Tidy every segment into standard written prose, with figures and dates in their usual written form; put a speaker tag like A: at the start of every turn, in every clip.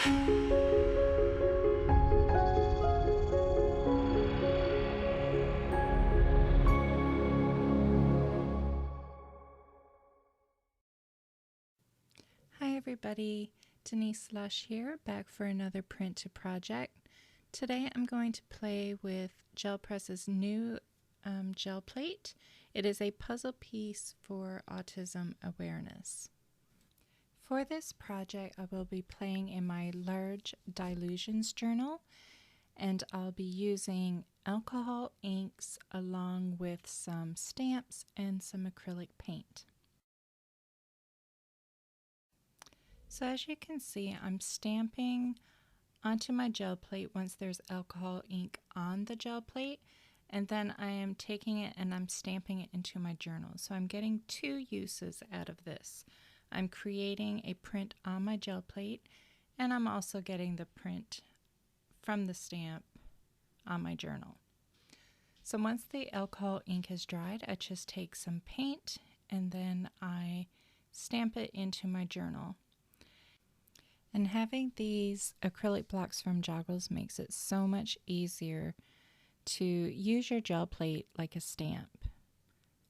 A: Hi everybody, Denise Lush here, back for another print to project. Today I'm going to play with Gel Press's new gel plate. It is a puzzle piece for Autism Awareness. For this project I will be playing in my large dilutions journal, and I'll be using alcohol inks along with some stamps and some acrylic paint. So as you can see, I'm stamping onto my gel plate once there's alcohol ink on the gel plate, and then I am taking it and I'm stamping it into my journal. So I'm getting two uses out of this. I'm creating a print on my gel plate, and I'm also getting the print from the stamp on my journal. So once the alcohol ink has dried, I just take some paint and then I stamp it into my journal. And having these acrylic blocks from Joggles makes it so much easier to use your gel plate like a stamp.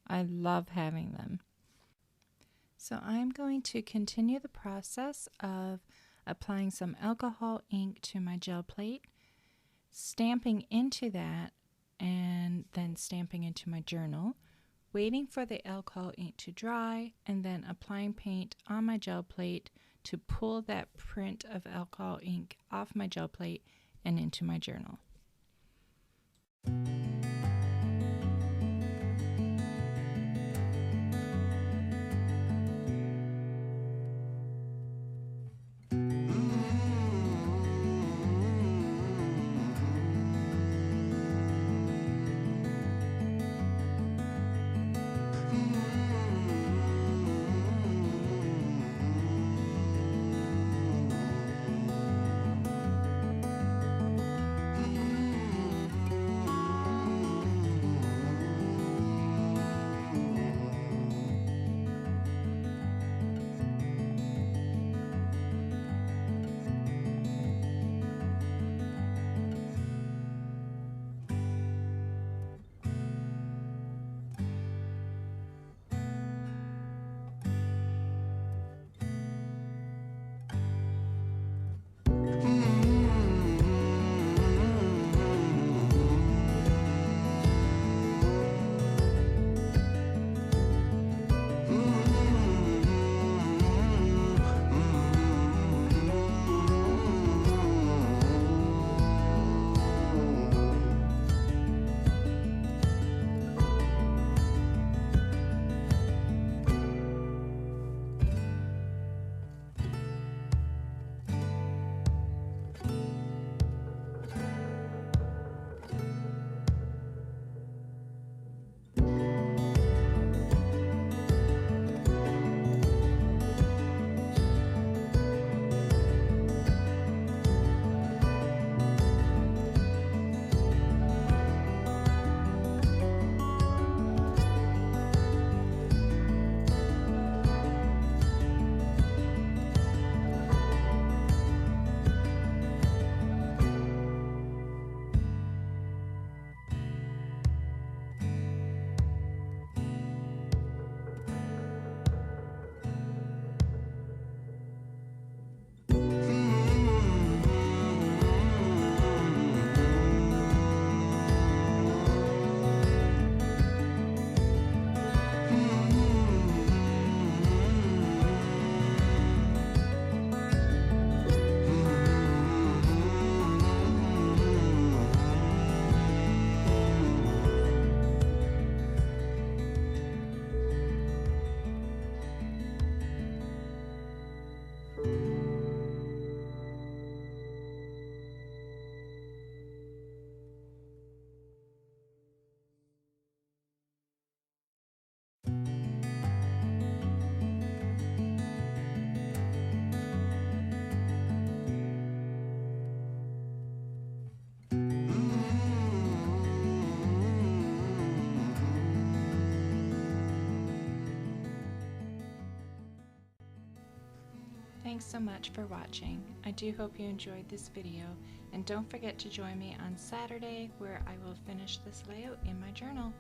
A: I love having them. So I'm going to continue the process of applying some alcohol ink to my gel plate, stamping into that, and then stamping into my journal, waiting for the alcohol ink to dry, and then applying paint on my gel plate to pull that print of alcohol ink off my gel plate and into my journal. thanks so much for watching. I do hope you enjoyed this video, and don't forget to join me on Saturday where I will finish this layout in my journal.